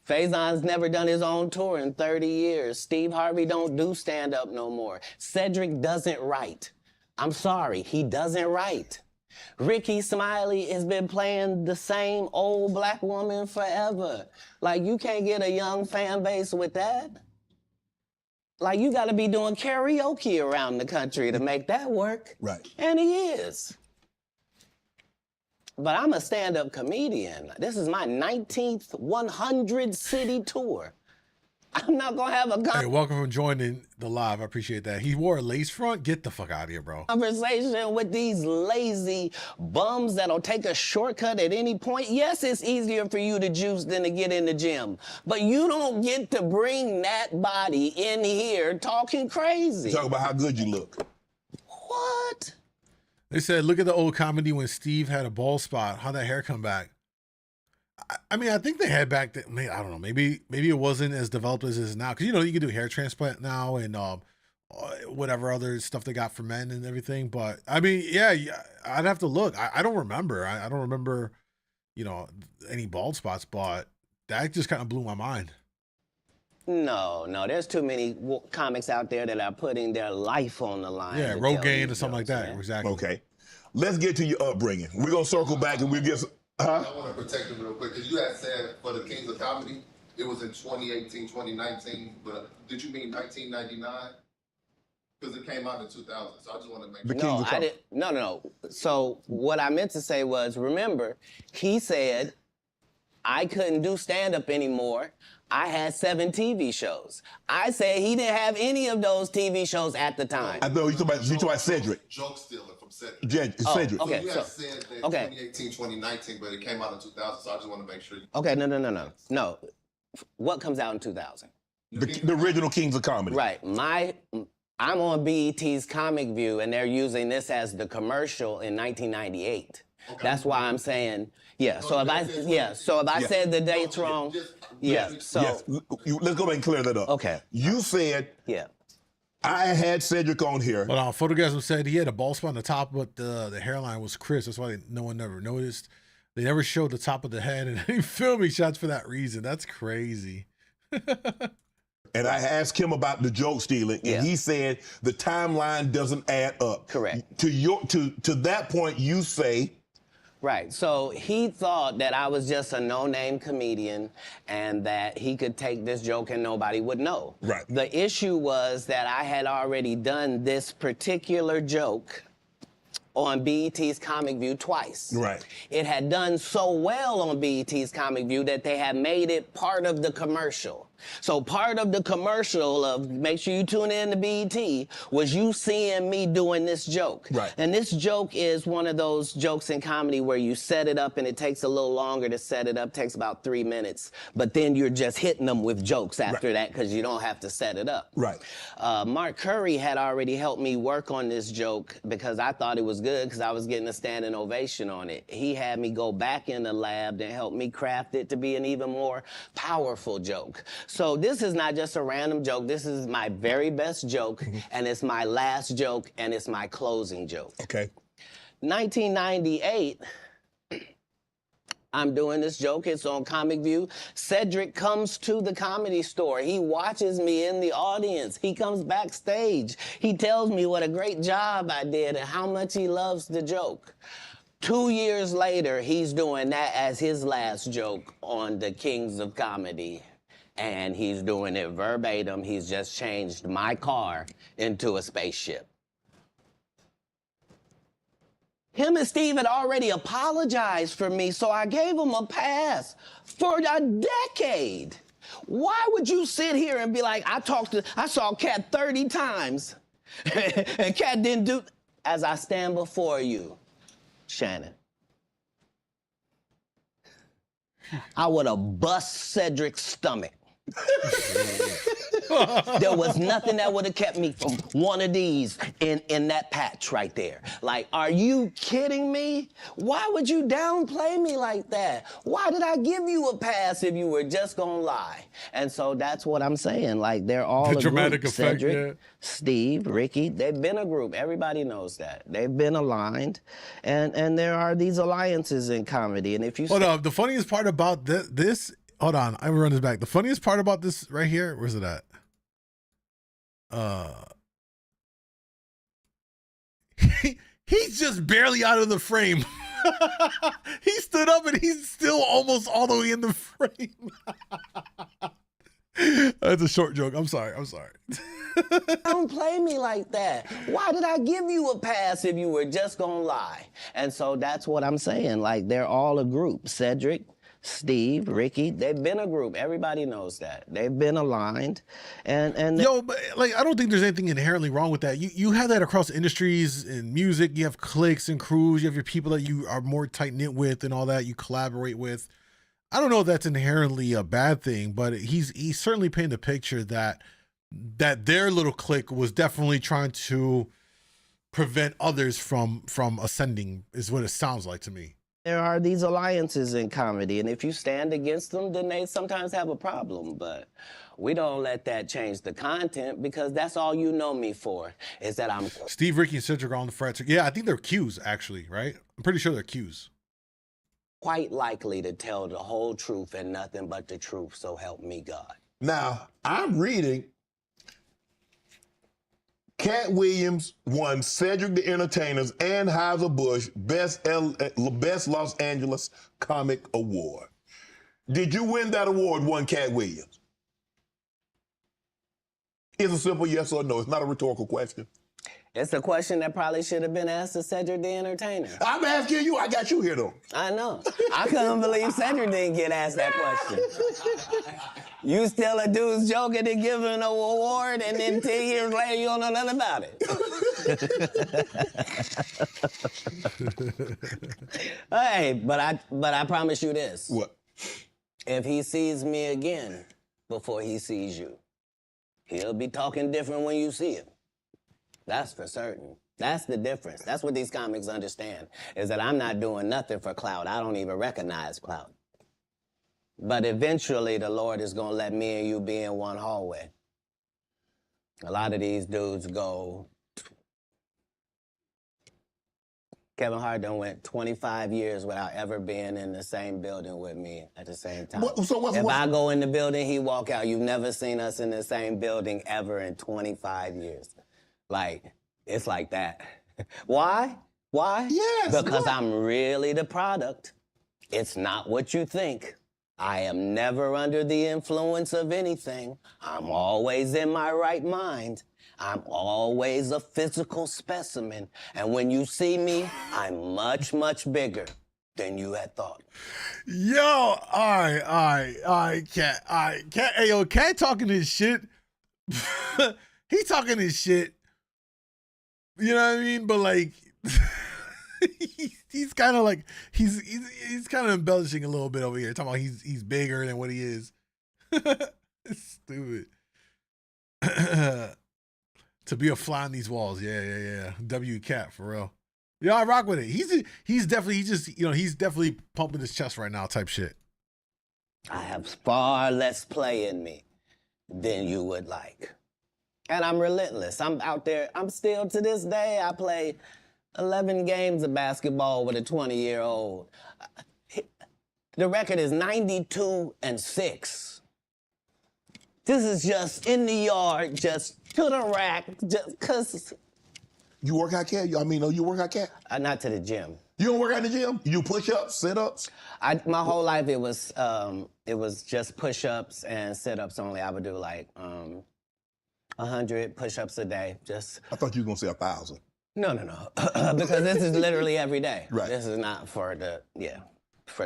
Speaker 2: Faison's never done his own tour in 30 years. Steve Harvey don't do stand-up no more. Cedric doesn't write. I'm sorry, he doesn't write. Ricky Smiley has been playing the same old black woman forever. Like, you can't get a young fan base with that. Like, you gotta be doing karaoke around the country to make that work.
Speaker 3: Right.
Speaker 2: And he is. But I'm a stand-up comedian. This is my 19th 100-city tour. I'm not gonna have a
Speaker 1: Hey, welcome for joining the live. I appreciate that. He wore a lace front. Get the fuck out of here, bro.
Speaker 2: Conversation with these lazy bums that'll take a shortcut at any point. Yes, it's easier for you to juice than to get in the gym. But you don't get to bring that body in here talking crazy.
Speaker 3: Talk about how good you look.
Speaker 2: What?
Speaker 1: They said, look at the old comedy when Steve had a bald spot. How'd that hair come back? I mean, I think they had back then. I don't know. Maybe it wasn't as developed as it is now. Because, you know, you can do hair transplant now and whatever other stuff they got for men and everything. But, I mean, yeah, I'd have to look. I don't remember. I don't remember, you know, any bald spots. But that just kind of blew my mind.
Speaker 2: No, there's too many comics out there that are putting their life on the line.
Speaker 1: Yeah, Rogaine or something like that. Man. Exactly.
Speaker 3: Okay. Let's get to your upbringing. We're going to circle back and we'll get some...
Speaker 4: I want to protect him real quick, because you had said for the Kings of Comedy, it was in 2018, 2019, but did you mean 1999? Because it came out in 2000, so I just want to make sure.
Speaker 2: No, I didn't. No. So what I meant to say was, remember, he said I couldn't do stand-up anymore. I had 7 TV shows. I said he didn't have any of those TV shows at the time.
Speaker 3: I know you talking about Cedric.
Speaker 4: Joke stealing from Cedric.
Speaker 3: Cedric.
Speaker 2: Okay,
Speaker 4: so you had said that 2018, 2019, but it came out in 2000, so I just want to make sure.
Speaker 2: Okay, no. What comes out in 2000?
Speaker 3: The original Kings of Comedy.
Speaker 2: Right. I'm on BET's Comic View, and they're using this as the commercial in 1998. Okay. That's why I'm saying, yeah. So if I said the dates wrong, So
Speaker 3: let's go back and clear that up.
Speaker 2: Okay.
Speaker 3: You said, I had Cedric on here.
Speaker 1: But Photogasm said he had a bald spot on the top, but the hairline was crisp. That's why no one ever noticed. They never showed the top of the head in any filming shots for that reason. That's crazy.
Speaker 3: And I asked him about the joke stealing, and he said the timeline doesn't add up.
Speaker 2: Correct.
Speaker 3: To that point, you say.
Speaker 2: Right. So he thought that I was just a no-name comedian and that he could take this joke and nobody would know.
Speaker 3: Right.
Speaker 2: The issue was that I had already done this particular joke on BET's Comic View twice.
Speaker 3: Right.
Speaker 2: It had done so well on BET's Comic View that they had made it part of the commercial. So part of the commercial of make sure you tune in to BET was you seeing me doing this joke.
Speaker 3: Right.
Speaker 2: And this joke is one of those jokes in comedy where you set it up and it takes a little longer to set it up, takes about 3 minutes, but then you're just hitting them with jokes after that because you don't have to set it up.
Speaker 3: Right.
Speaker 2: Mark Curry had already helped me work on this joke because I thought it was good because I was getting a standing ovation on it. He had me go back in the lab and help me craft it to be an even more powerful joke. So this is not just a random joke. This is my very best joke, and it's my last joke, and it's my closing joke.
Speaker 3: Okay.
Speaker 2: 1998, I'm doing this joke. It's on Comic View. Cedric comes to the Comedy Store. He watches me in the audience. He comes backstage. He tells me what a great job I did and how much he loves the joke. 2 years later, he's doing that as his last joke on the Kings of Comedy. And he's doing it verbatim. He's just changed my car into a spaceship. Him and Steve had already apologized for me, so I gave him a pass for a decade. Why would you sit here and be like, I saw Katt 30 times, and Katt didn't do, as I stand before you, Shannon. I would have bust Cedric's stomach. There was nothing that would have kept me from one of these in that patch right there. Like, are you kidding me? Why would you downplay me like that? Why did I give you a pass if you were just gonna lie? And so that's what I'm saying. Like, they're all
Speaker 1: the
Speaker 2: a
Speaker 1: dramatic
Speaker 2: group.
Speaker 1: effect,
Speaker 2: Cedric, Steve, Ricky, they've been a group. Everybody knows that. They've been aligned. And there are these alliances in comedy. And if you
Speaker 1: hold on, the funniest part about this, hold on, I will run this back. The funniest part about this right here, where's it at? He's just barely out of the frame. He stood up and he's still almost all the way in the frame. That's a short joke. I'm sorry.
Speaker 2: Don't play me like that. Why did I give you a pass if you were just gonna lie? And so that's what I'm saying. Like, they're all a group. Cedric, Steve, Ricky, they've been a group. Everybody knows that. They've been aligned. And
Speaker 1: yo, but like, I don't think there's anything inherently wrong with that. You have that across industries in music. You have cliques and crews. You have your people that you are more tight-knit with and all that you collaborate with. I don't know if that's inherently a bad thing, but he's certainly painted a picture that their little clique was definitely trying to prevent others from ascending, is what it sounds like to me.
Speaker 2: There are these alliances in comedy, and if you stand against them, then they sometimes have a problem. But we don't let that change the content, because that's all you know me for, is that I'm...
Speaker 1: Steve, Ricky, and Cedric are on the frat. Yeah, I think they're Qs, actually, right? I'm pretty sure they're Qs.
Speaker 2: quite likely to tell the whole truth and nothing but the truth, so help me God.
Speaker 3: Now, I'm reading Katt Williams won Cedric the Entertainer's and Anheuser-Busch Best Los Angeles Comic Award. Did you win that award, won Katt Williams? It's a simple yes or no. It's not a rhetorical question.
Speaker 2: It's a question that probably should have been asked to Cedric the Entertainer.
Speaker 3: I'm asking you. I got you here, though.
Speaker 2: I know. I couldn't believe Cedric didn't get asked that question. You still a dude's joking and giving an award, and then 10 years later you don't know nothing about it. Hey, but I promise you this.
Speaker 3: What?
Speaker 2: If he sees me again before he sees you, he'll be talking different when you see him. That's for certain. That's the difference. That's what these comics understand, is that I'm not doing nothing for clout. I don't even recognize clout. But eventually the Lord is going to let me and you be in one hallway. A lot of these dudes go... Kevin Hart done went 25 years without ever being in the same building with me at the same time. If I go in the building, he walk out. You've never seen us in the same building ever in 25 years. Like, it's like that. Why? Why?
Speaker 3: Yes.
Speaker 2: Because I'm really the product. It's not what you think. I am never under the influence of anything. I'm always in my right mind. I'm always a physical specimen. And when you see me, I'm much, much bigger than you had thought.
Speaker 1: Yo, all right, Katt. Hey, yo, Katt talking his shit. He talking his shit. You know what I mean? But like, he's kind of like he's kind of embellishing a little bit over here, talking about he's bigger than what he is. It's stupid. To be a fly on these walls, yeah. W Katt for real. Yeah, I rock with it. He's definitely pumping his chest right now, type shit.
Speaker 2: I have far less play in me than you would like. And I'm relentless. I'm out there. I'm still, to this day, I play 11 games of basketball with a 20-year-old. The record is 92-6. This is just in the yard, just to the rack, just because.
Speaker 3: You work out, Katt? You work out, Katt?
Speaker 2: Not to the gym.
Speaker 3: You don't work out in the gym? You do push-ups, sit-ups?
Speaker 2: My whole life, it was just push-ups and sit-ups only. I would do like 100 push-ups a day. Just.
Speaker 3: I thought you were gonna say 1,000.
Speaker 2: No. Because this is literally every day.
Speaker 3: Right.
Speaker 2: This is not for the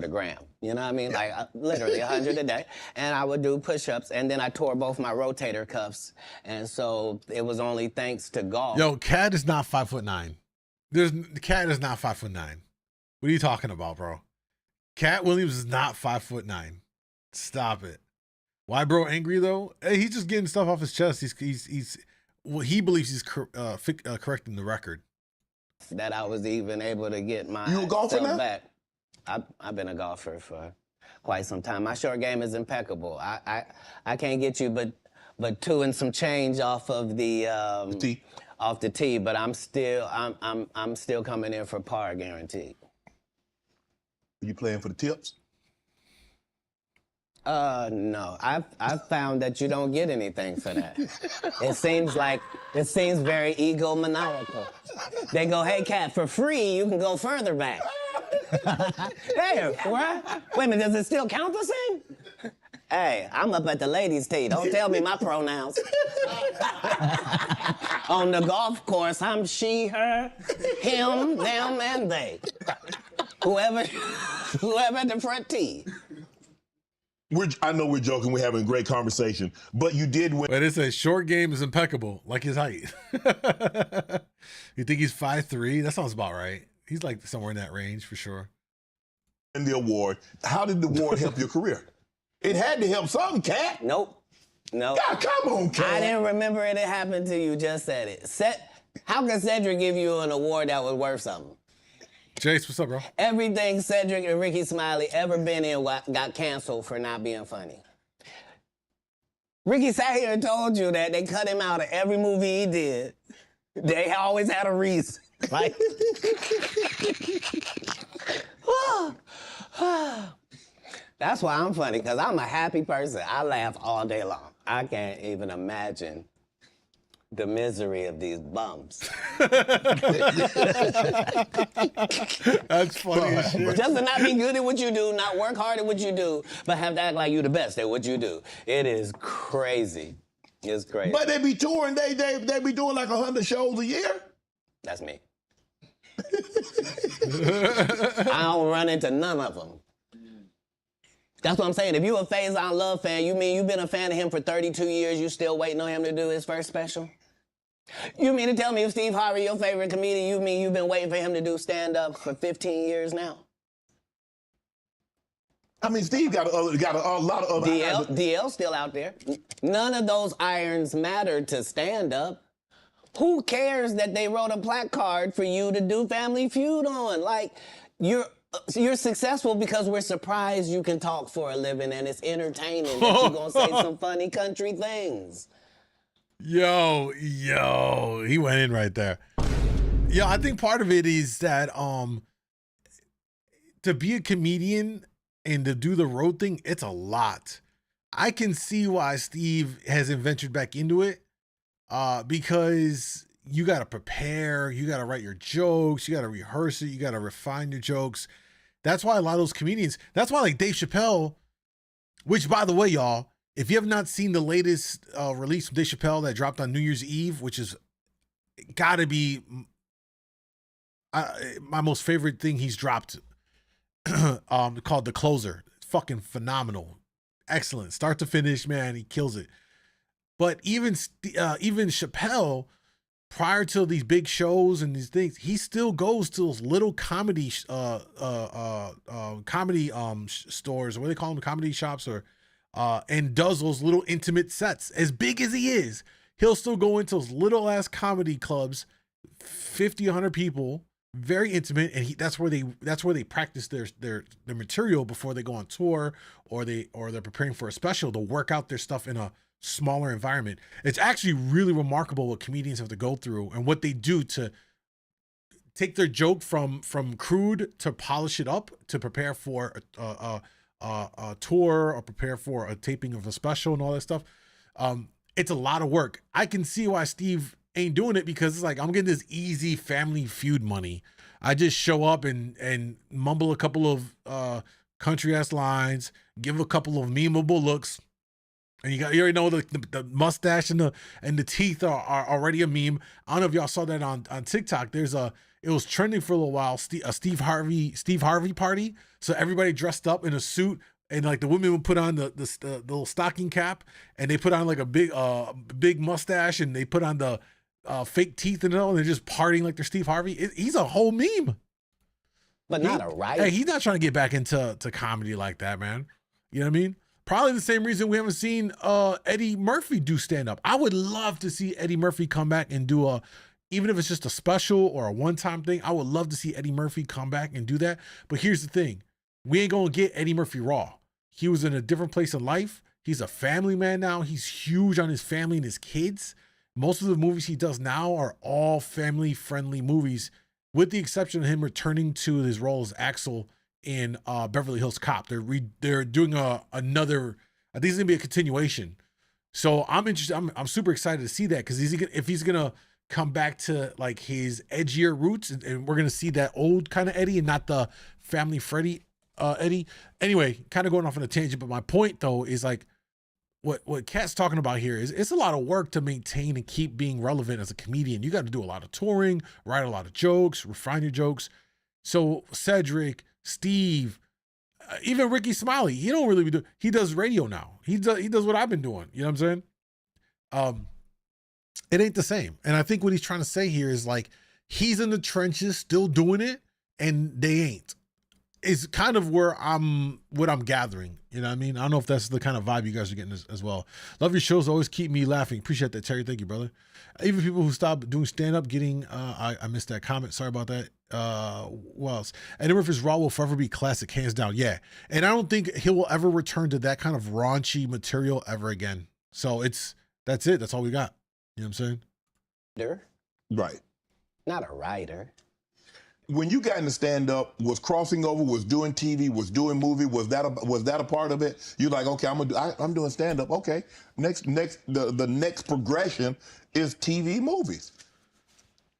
Speaker 2: gram. You know what I mean? Like literally 100 a day. And I would do push-ups, and then I tore both my rotator cuffs. And so it was only thanks to golf.
Speaker 1: Yo, Katt is not 5'9". Katt is not 5'9". What are you talking about, bro? Katt Williams is not 5'9". Stop it. Why, bro? Angry though? Hey, he's just getting stuff off his chest. He's well, he believes he's correcting the record.
Speaker 2: That I was even able to get my
Speaker 3: You a golfer now?
Speaker 2: back. I've been a golfer for quite some time. My short game is impeccable. I can't get you but 2 and some change off of the
Speaker 3: tee.
Speaker 2: Off the tee, but I'm still coming in for par guaranteed.
Speaker 3: Are you playing for the tips?
Speaker 2: No. I've found that you don't get anything for that. It seems very egomaniacal. They go, hey, Katt, for free, you can go further back. Hey, what? Wait a minute, does it still count the same? Hey, I'm up at the ladies' tee. Don't tell me my pronouns. On the golf course, I'm she, her, him, them, and they. Whoever at the front tee.
Speaker 3: I know we're joking. We're having a great conversation, but you did win.
Speaker 1: But it says short game is impeccable, like his height. You think he's 5'3"? That sounds about right. He's like somewhere in that range for sure.
Speaker 3: And the award. How did the award help your career? It had to help something, Katt.
Speaker 2: Nope.
Speaker 3: God, come on, Katt.
Speaker 2: I didn't remember it happened till you just said it. How can Cedric give you an award that was worth something?
Speaker 1: Jace, what's up, bro?
Speaker 2: Everything Cedric and Ricky Smiley ever been in got canceled for not being funny. Ricky sat here and told you that they cut him out of every movie he did. They always had a reason, right? That's why I'm funny, because I'm a happy person. I laugh all day long. I can't even imagine the misery of these bums.
Speaker 1: That's funny as shit.
Speaker 2: Just to not be good at what you do, not work hard at what you do, but have to act like you're the best at what you do. It is crazy. It's crazy.
Speaker 3: But they be touring, they be doing like 100 shows a year.
Speaker 2: That's me. I don't run into none of them. That's what I'm saying. If you a Faison Love fan, you mean you've been a fan of him for 32 years, you still waiting on him to do his first special? You mean to tell me if Steve Harvey your favorite comedian, you mean you've been waiting for him to do stand-up for 15 years now?
Speaker 3: I mean, Steve got a lot of other...
Speaker 2: DL's still out there. None of those irons matter to stand-up. Who cares that they wrote a placard for you to do Family Feud on? Like, you're successful because we're surprised you can talk for a living and it's entertaining that you're gonna say some funny country things.
Speaker 1: Yo, he went in right there. Yeah, I think part of it is that to be a comedian and to do the road thing, it's a lot. I can see why Steve hasn't ventured back into it, because you got to prepare, you got to write your jokes, you got to rehearse it, you got to refine your jokes. That's why a lot of those comedians, that's why like Dave Chappelle, which by the way, y'all, if you have not seen the latest release from Dave Chappelle that dropped on New Year's Eve, which is gotta be my most favorite thing he's dropped, called The Closer. It's fucking phenomenal. Excellent. Start to finish, man, he kills it. But even Chappelle, prior to these big shows and these things, he still goes to those little comedy stores, what do they call them, comedy shops, or and does those little intimate sets. As big as he is, he'll still go into those little ass comedy clubs, 50, 100 people, very intimate, and that's where they practice their material before they go on tour, or they're preparing for a special. They'll work out their stuff in a smaller environment. It's actually really remarkable what comedians have to go through and what they do to take their joke from crude to polish it up to prepare for a tour or prepare for a taping of a special and all that stuff. It's a lot of work. I can see why Steve ain't doing it, because it's like, I'm getting this easy Family Feud money. I just show up and mumble a couple of country ass lines, give a couple of memeable looks, and you already know the mustache and the teeth are already a meme. I don't know if y'all saw that on TikTok. It was trending for a little while. A Steve Harvey party. So everybody dressed up in a suit, and like the women would put on the little stocking cap, and they put on like a big mustache, and they put on the fake teeth and all, and they're just partying like they're Steve Harvey. He's a whole meme.
Speaker 2: But not a right.
Speaker 1: Hey, he's not trying to get back into comedy like that, man. You know what I mean? Probably the same reason we haven't seen Eddie Murphy do stand-up. I would love to see Eddie Murphy come back and do even if it's just a special or a one-time thing, I would love to see Eddie Murphy come back and do that. But here's the thing. We ain't gonna get Eddie Murphy raw. He was in a different place in life. He's a family man now. He's huge on his family and his kids. Most of the movies he does now are all family-friendly movies, with the exception of him returning to his role as Axel in Beverly Hills Cop. They're doing another, I think it's gonna be a continuation. So I'm interested. I'm super excited to see that, because if he's gonna come back to like his edgier roots, and we're gonna see that old kind of Eddie and not the family Freddy Eddie. Anyway, kind of going off on a tangent, but my point though is like what Katt's talking about here is it's a lot of work to maintain and keep being relevant as a comedian. You got to do a lot of touring, write a lot of jokes, refine your jokes. So Cedric, Steve, even Ricky Smiley, he don't really do. He does radio now. He does what I've been doing. You know what I'm saying? It ain't the same. And I think what he's trying to say here is like, he's in the trenches still doing it, and they ain't. is kind of what I'm gathering. You know what I mean? I don't know if that's the kind of vibe you guys are getting as well. Love your shows. Always keep me laughing. Appreciate that, Terry. Thank you, brother. Even people who stop doing stand-up getting, I missed that comment. Sorry about that. What else? Eddie Murphy's Raw will forever be classic, hands down. Yeah. And I don't think he will ever return to that kind of raunchy material ever again. So that's it. That's all we got. You know what I'm saying?
Speaker 3: Right.
Speaker 2: Not a writer.
Speaker 3: When you got into stand-up, was crossing over, was doing TV, was doing movie, was that a part of it? You're like, okay, I'm doing stand-up. Okay, the next progression is TV movies.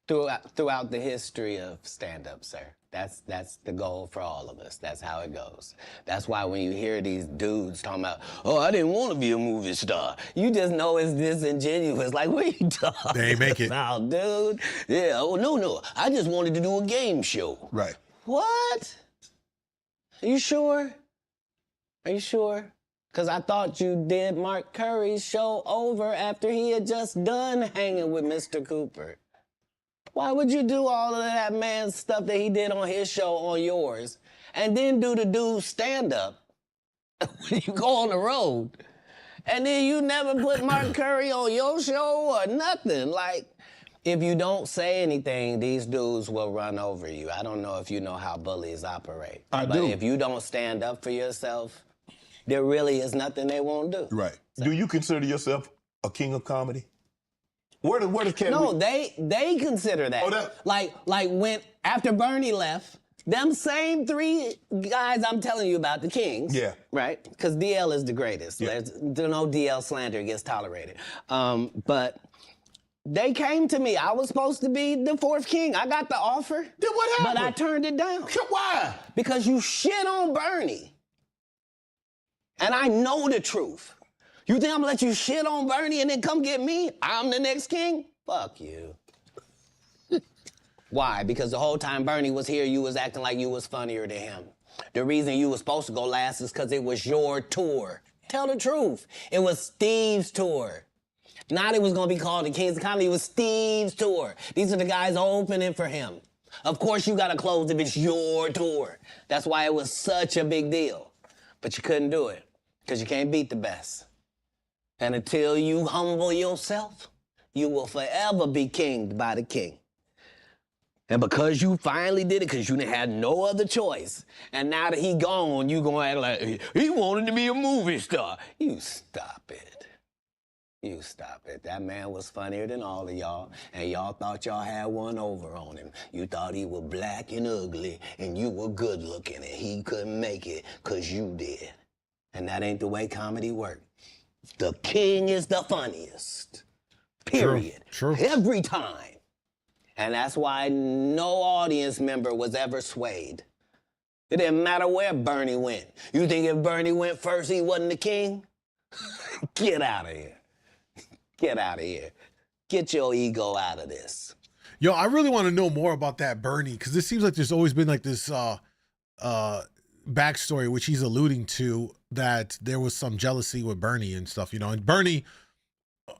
Speaker 2: Throughout the history of stand-up, sir. That's the goal for all of us. That's how it goes. That's why when you hear these dudes talking about, oh, I didn't want to be a movie star, you just know it's disingenuous. Like, what are you talking
Speaker 1: They ain't make it.
Speaker 2: about, dude? Yeah, oh, no. I just wanted to do a game show.
Speaker 3: Right.
Speaker 2: What? Are you sure? Are you sure? Because I thought you did Mark Curry's show over after he had just done hanging with Mr. Cooper. Why would you do all of that man's stuff that he did on his show on yours and then do the dude's stand-up when you go on the road? And then you never put Mark Curry on your show or nothing. Like, if you don't say anything, these dudes will run over you. I don't know if you know how bullies operate. But if you don't stand up for yourself, there really is nothing they won't do.
Speaker 3: Right. So. Do you consider yourself a king of comedy? Where does Katt?
Speaker 2: No, they consider that.
Speaker 3: Oh,
Speaker 2: like when after Bernie left, them same three guys I'm telling you about, the Kings.
Speaker 3: Yeah.
Speaker 2: Right? Because DL is the greatest.
Speaker 3: Yeah.
Speaker 2: There's no DL slander gets tolerated. But they came to me. I was supposed to be the fourth king. I got the offer.
Speaker 3: Then what happened?
Speaker 2: But I turned it down.
Speaker 3: Why?
Speaker 2: Because you shit on Bernie. And I know the truth. You think I'm gonna let you shit on Bernie and then come get me? I'm the next king? Fuck you. Why? Because the whole time Bernie was here, you was acting like you was funnier than him. The reason you was supposed to go last is because it was your tour. Tell the truth. It was Steve's tour. Not it was gonna be called the Kings of Comedy, it was Steve's tour. These are the guys opening for him. Of course you gotta close if it's your tour. That's why it was such a big deal. But you couldn't do it, because you can't beat the best. And until you humble yourself, you will forever be kinged by the king. And because you finally did it, because you had no other choice, and now that he gone, you gonna act like, he wanted to be a movie star. You stop it. You stop it. That man was funnier than all of y'all, and y'all thought y'all had one over on him. You thought he was black and ugly, and you were good looking, and he couldn't make it because you did. And that ain't the way comedy works. The king is the funniest. Period.
Speaker 1: True.
Speaker 2: Every time. And that's why no audience member was ever swayed. It didn't matter where Bernie went. You think if Bernie went first, he wasn't the king? Get out of here. Get out of here. Get your ego out of this.
Speaker 1: Yo, I really want to know more about that Bernie, because it seems like there's always been like this backstory, which he's alluding to, that there was some jealousy with Bernie and stuff, you know. And Bernie,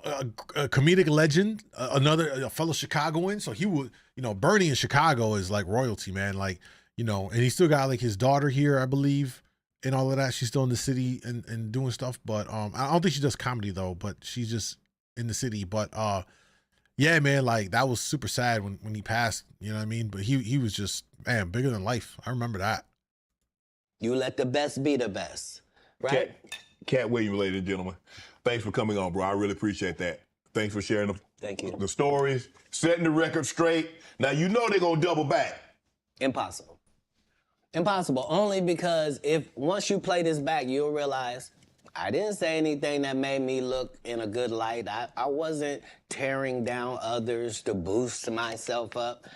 Speaker 1: a comedic legend, a fellow Chicagoan, so he would, you know, Bernie in Chicago is like royalty, man. Like, you know, and he still got like his daughter here, I believe, and all of that. She's still in the city and doing stuff, but I don't think she does comedy though, but she's just in the city. But yeah, man, like that was super sad when he passed, you know what I mean? But he was just, man, bigger than life. I remember that.
Speaker 2: You let the best be the best, right?
Speaker 3: Katt Williams, ladies and gentlemen. Thanks for coming on, bro. I really appreciate that. Thanks for sharing the stories, setting the record straight. Now, you know they're going to double back.
Speaker 2: Impossible. Impossible. Only because once you play this back, you'll realize I didn't say anything that made me look in a good light. I wasn't tearing down others to boost myself up.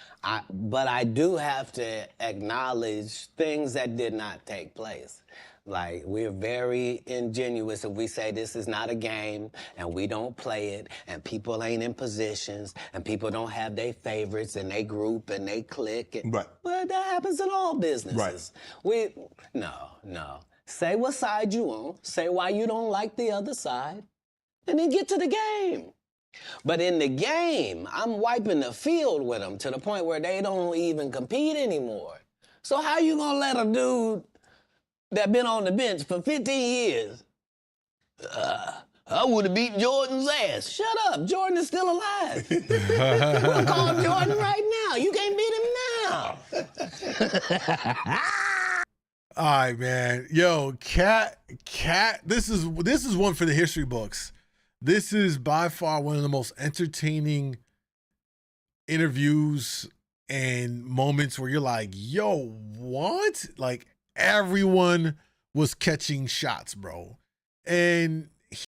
Speaker 2: But I do have to acknowledge things that did not take place. Like, we're very ingenuous if we say this is not a game and we don't play it and people ain't in positions and people don't have their favorites and they group and they click.
Speaker 3: Right.
Speaker 2: But that happens in all businesses.
Speaker 3: Right.
Speaker 2: No. Say what side you on, say why you don't like the other side, and then get to the game. But in the game, I'm wiping the field with them to the point where they don't even compete anymore. So how you gonna let a dude that been on the bench for 15 years? I would have beat Jordan's ass. Shut up. Jordan is still alive. We'll call Jordan right now. You can't beat him now.
Speaker 1: All right, man. Yo, Katt, this is one for the history books. This is by far one of the most entertaining interviews and moments where you're like, yo, what? Like, everyone was catching shots, bro. And